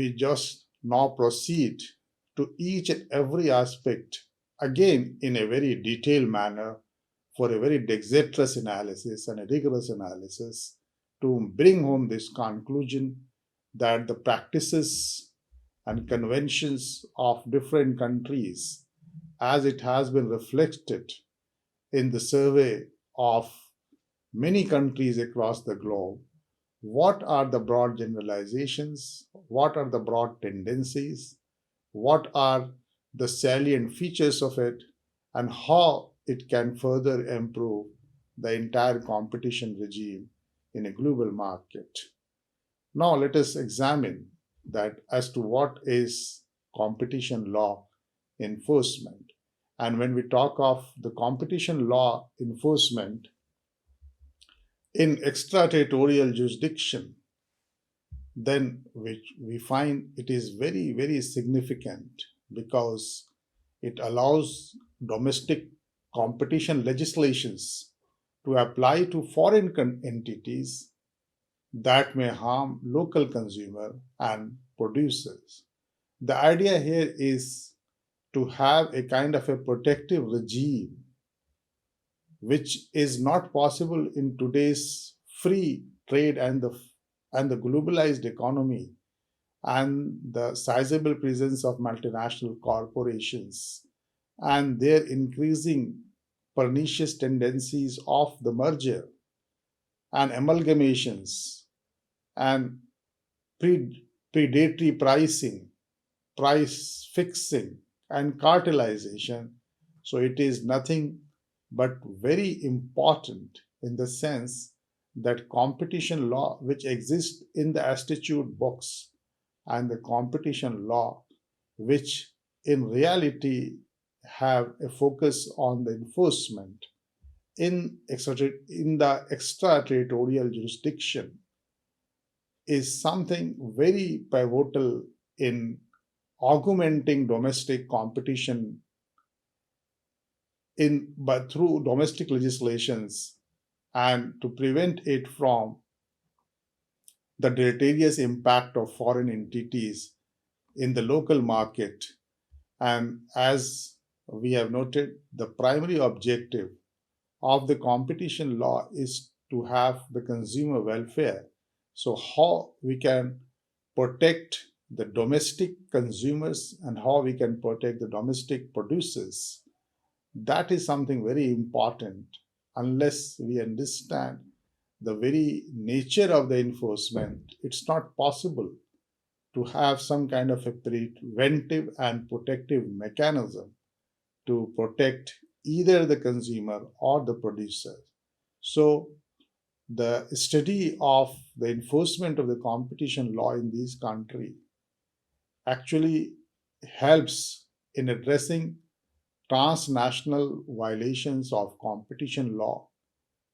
we just now proceed to each and every aspect again in a very detailed manner for a very dexterous analysis and a rigorous analysis to bring home this conclusion that the practices and conventions of different countries, as it has been reflected in the survey of many countries across the globe, what are the broad generalizations, what are the broad tendencies, what are the salient features of it, and how it can further improve the entire competition regime in a global market. Now, let us examine that as to what is competition law enforcement. And when we talk of the competition law enforcement in extraterritorial jurisdiction, then we find it is very, very significant because it allows domestic competition legislations to apply to foreign entities that may harm local consumer and producers. The idea here is to have a kind of a protective regime which is not possible in today's free trade and the globalized economy and the sizable presence of multinational corporations and their increasing pernicious tendencies of the merger and amalgamations and predatory pricing, price fixing, and cartelization. So it is nothing but very important in the sense that competition law, which exists in the statute books, and the competition law, which in reality have a focus on the enforcement in the extraterritorial jurisdiction, is something very pivotal in augmenting domestic competition in but through domestic legislations and to prevent it from the deleterious impact of foreign entities in the local market. And as we have noted, the primary objective of the competition law is to have the consumer welfare. So, how we can protect the domestic consumers and how we can protect the domestic producers, that is something very important. Unless we understand the very nature of the enforcement, it's not possible to have some kind of a preventive and protective mechanism to protect either the consumer or the producer. So, the study of the enforcement of the competition law in this country actually helps in addressing transnational violations of competition law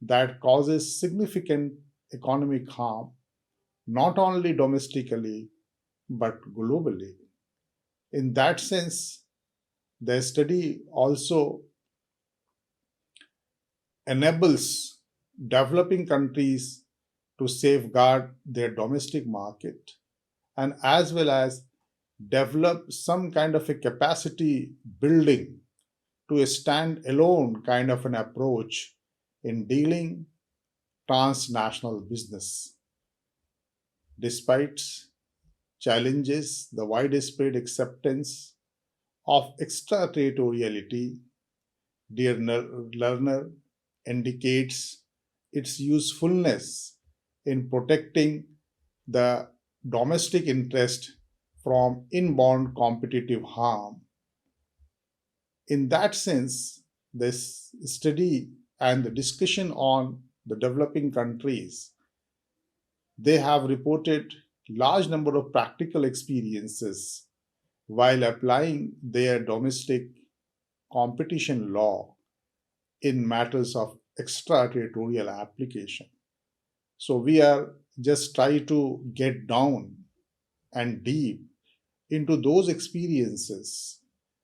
that causes significant economic harm not only domestically but globally. In that sense, the study also enables developing countries to safeguard their domestic market and as well as develop some kind of a capacity building to a stand alone kind of an approach in dealing transnational business. Despite challenges, the widespread acceptance of extraterritoriality, dear learner, indicates its usefulness in protecting the domestic interest from inbound competitive harm. In that sense, this study and the discussion on the developing countries, they have reported large number of practical experiences while applying their domestic competition law in matters of extraterritorial application. So we are just try to get down and deep into those experiences,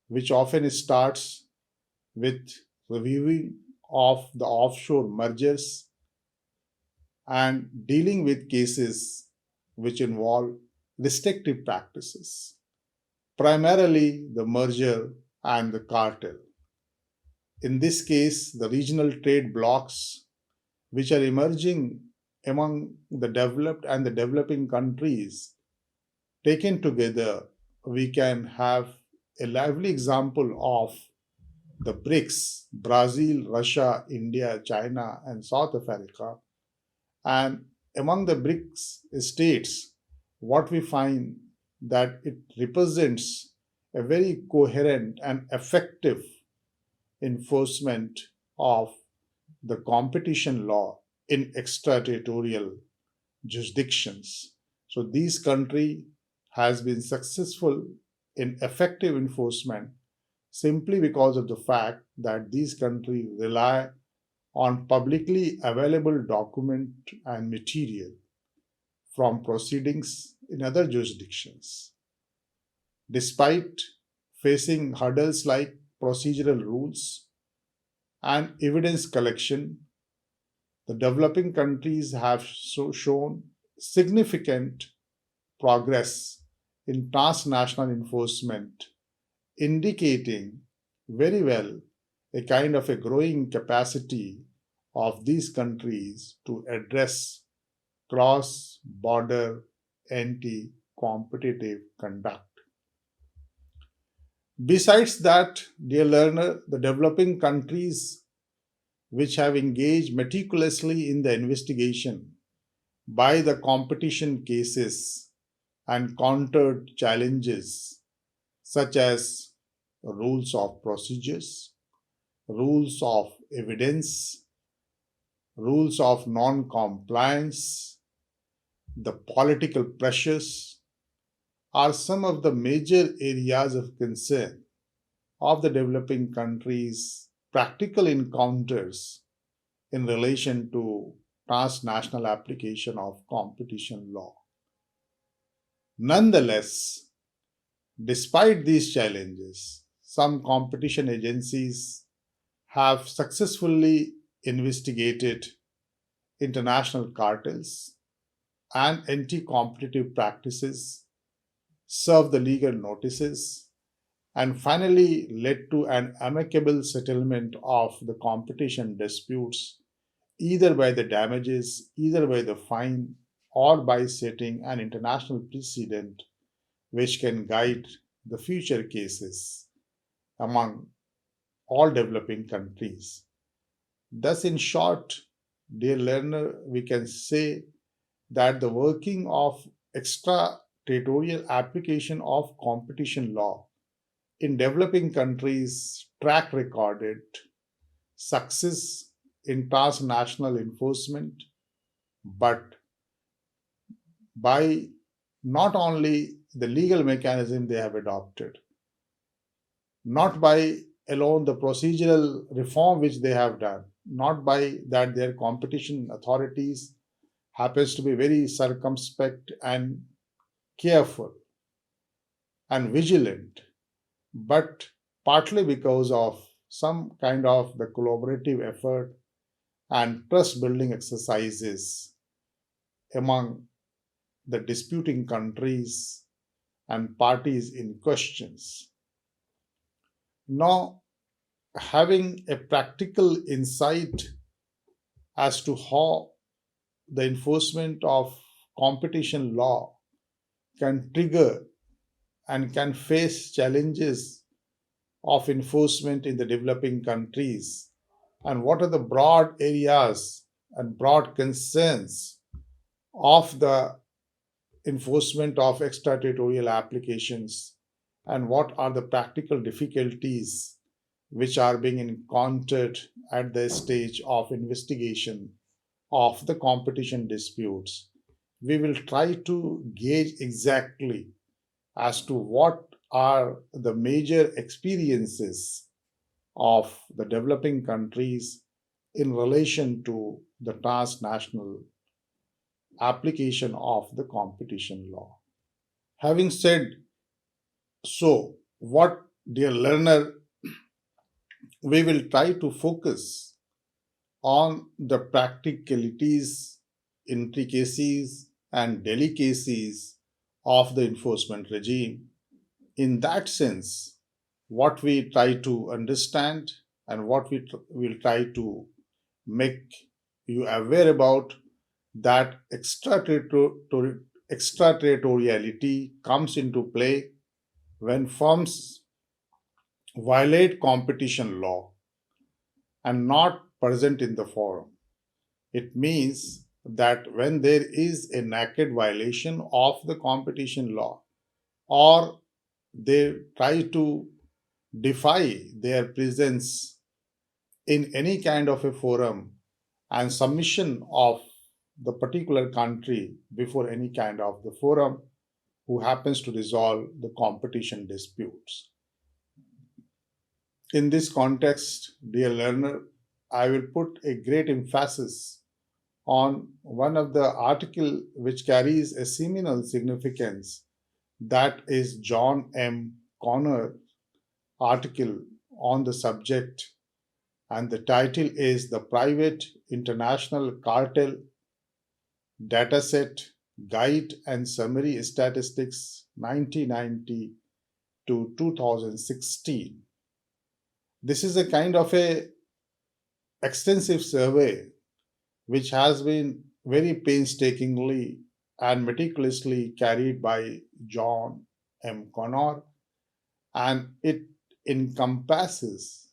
which often starts with reviewing of the offshore mergers and dealing with cases which involve restrictive practices, primarily the merger and the cartel. In this case, the regional trade blocs which are emerging among the developed and the developing countries, taken together, we can have a lively example of the BRICS: Brazil, Russia, India, China, and South Africa. And among the BRICS states, what we find that it represents a very coherent and effective enforcement of the competition law in extraterritorial jurisdictions. So these country has been successful in effective enforcement simply because of the fact that these countries rely on publicly available document and material from proceedings in other jurisdictions. Despite facing hurdles like procedural rules and evidence collection, the developing countries have shown significant progress in transnational enforcement, indicating very well a kind of a growing capacity of these countries to address cross border anti competitive conduct. Besides that, dear learner, the developing countries which have engaged meticulously in the investigation by the competition cases and countered challenges such as rules of procedures, rules of evidence, rules of non compliance, the political pressures are some of the major areas of concern of the developing countries' practical encounters in relation to transnational application of competition law. Nonetheless, despite these challenges, some competition agencies have successfully investigated international cartels and anti competitive practices, served the legal notices, and finally led to an amicable settlement of the competition disputes, either by the damages, either by the fine, or by setting an international precedent which can guide the future cases among all developing countries. Thus, in short, dear learner, we can say that the working of extraterritorial application of competition law in developing countries track recorded success in transnational enforcement, but by not only the legal mechanism they have adopted, not by alone the procedural reform which they have done, not by that their competition authorities happens to be very circumspect and careful and vigilant, but partly because of some kind of the collaborative effort and trust building exercises among the disputing countries and parties in questions. Now, having a practical insight as to how the enforcement of competition law can trigger and can face challenges of enforcement in the developing countries, and what are the broad areas and broad concerns of the enforcement of extraterritorial applications, and what are the practical difficulties which are being encountered at the stage of investigation of the competition disputes. We will try to gauge exactly as to what are the major experiences of the developing countries in relation to the transnational application of the competition law. Having said so, what, dear learner, we will try to focus on the practicalities, intricacies, and delicacies of the enforcement regime. In that sense, what we try to understand and what we will try to make you aware about, that extraterritoriality comes into play when firms violate competition law and not present in the forum. It means that when there is a naked violation of the competition law, or they try to defy their presence in any kind of a forum and submission of the particular country before any kind of the forum who happens to resolve the competition disputes. In this context, dear learner, I will put a great emphasis on one of the article which carries a seminal significance, that is John M. Connor article on the subject, and the title is The Private International Cartel Dataset Guide and Summary Statistics 1990 to 2016. This is a kind of a extensive survey which has been very painstakingly and meticulously carried by John M. Connor, and it encompasses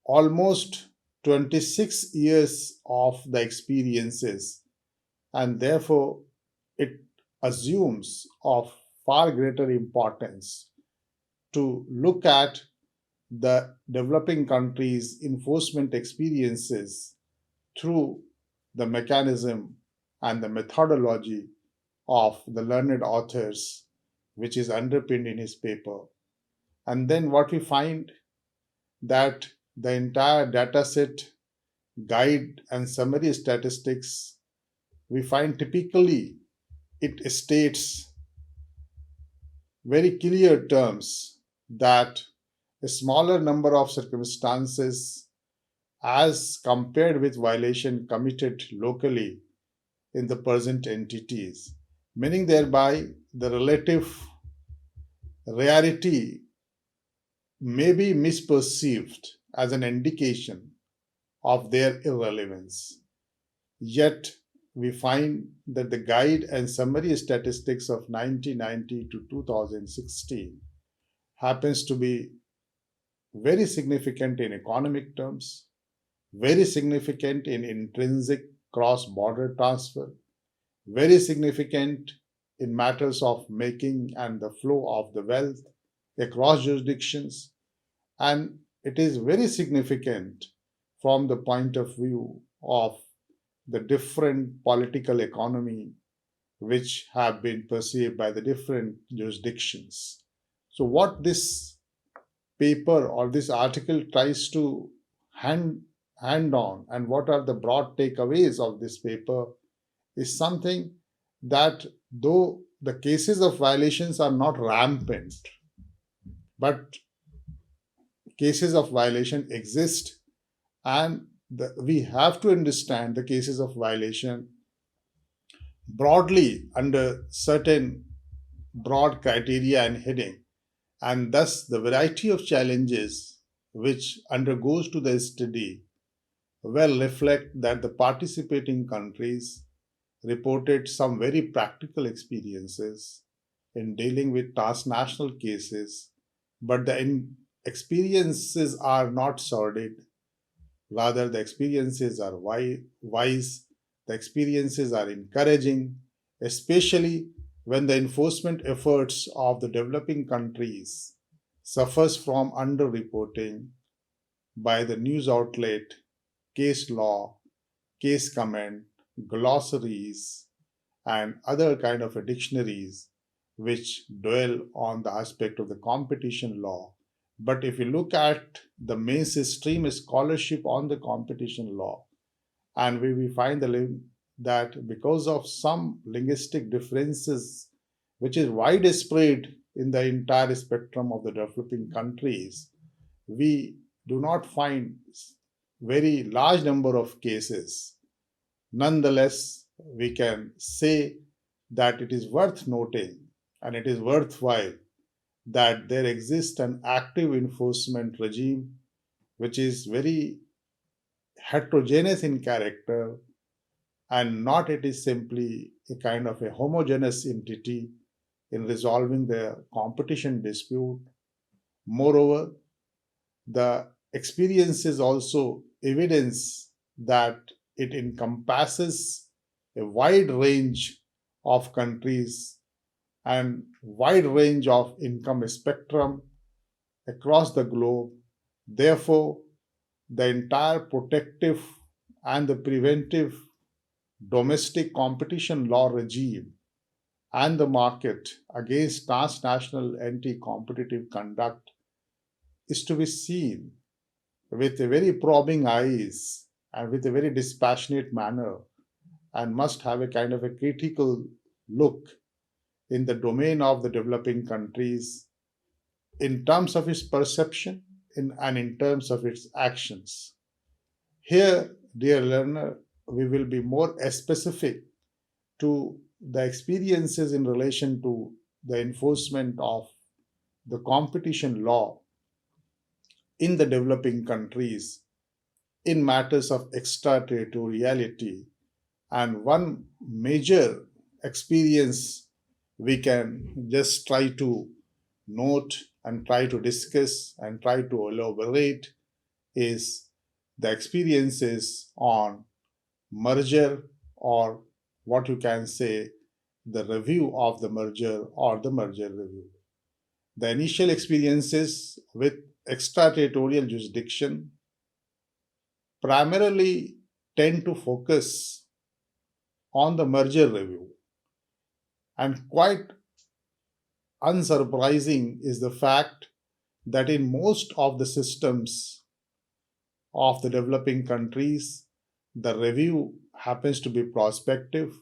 almost 26 years of the experiences, and therefore it assumes of far greater importance to look at the developing countries' enforcement experiences through the mechanism and the methodology of the learned authors, which is underpinned in his paper. And then what we find, that the entire data set, guide and summary statistics, we find typically it states very clear terms that a smaller number of circumstances as compared with violation committed locally in the present entities, meaning thereby the relative rarity may be misperceived as an indication of their irrelevance. Yet, we find that the guide and summary statistics of 1990 to 2016 happens to be very significant in economic terms, very significant in intrinsic cross border transfer, very significant in matters of making and the flow of the wealth across jurisdictions, and it is very significant from the point of view of the different political economy which have been perceived by the different jurisdictions. So, what this paper or this article tries to hand, hand on, and what are the broad takeaways of this paper, is something that though the cases of violations are not rampant, but cases of violation exist, and we have to understand the cases of violation broadly under certain broad criteria and heading, and thus the variety of challenges which undergoes to the study well reflect that the participating countries reported some very practical experiences in dealing with transnational cases, but the experiences are not sordid. Rather, the experiences are wise, the experiences are encouraging, especially when the enforcement efforts of the developing countries suffers from underreporting by the news outlet, case law, case comment, glossaries, and other kind of dictionaries which dwell on the aspect of the competition law. But if you look at the mainstream scholarship on the competition law, and we find that because of some linguistic differences which is widespread in the entire spectrum of the developing countries, we do not find very large number of cases. Nonetheless, we can say that it is worth noting and it is worthwhile that there exists an active enforcement regime which is very heterogeneous in character, and not it is simply a kind of a homogeneous entity in resolving the competition dispute. Moreover, the experience is also evidence that it encompasses a wide range of countries and wide range of income spectrum across the globe. Therefore, the entire protective and the preventive domestic competition law regime and the market against transnational anti competitive conduct is to be seen with a very probing eyes and with a very dispassionate manner, and must have a kind of a critical look in the domain of the developing countries in terms of its perception and in terms of its actions. Here, dear learner, we will be more specific to the experiences in relation to the enforcement of the competition law in the developing countries in matters of extraterritoriality. And one major experience we can just try to note and try to discuss and try to elaborate is the experiences on merger, or what you can say, the review of the merger or the merger review. The initial experiences with extraterritorial jurisdiction primarily tend to focus on the merger review. And quite unsurprising is the fact that in most of the systems of the developing countries, the review happens to be prospective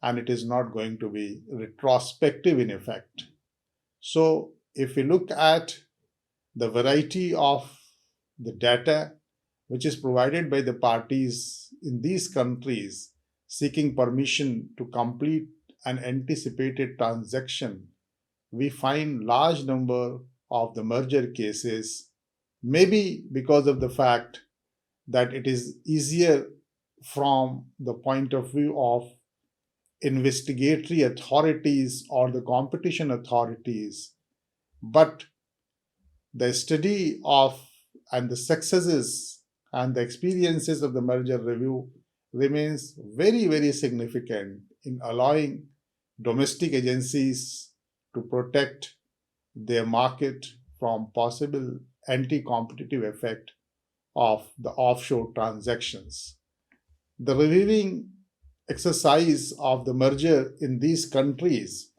and it is not going to be retrospective in effect. So, if we look at the variety of the data which is provided by the parties in these countries seeking permission to complete an anticipated transaction, we find large number of the merger cases, maybe because of the fact that it is easier from the point of view of investigatory authorities or the competition authorities, but the study of and the successes and the experiences of the merger review remains very, very significant in allowing domestic agencies to protect their market from possible anti-competitive effect of the offshore transactions. The reviewing exercise of the merger in these countries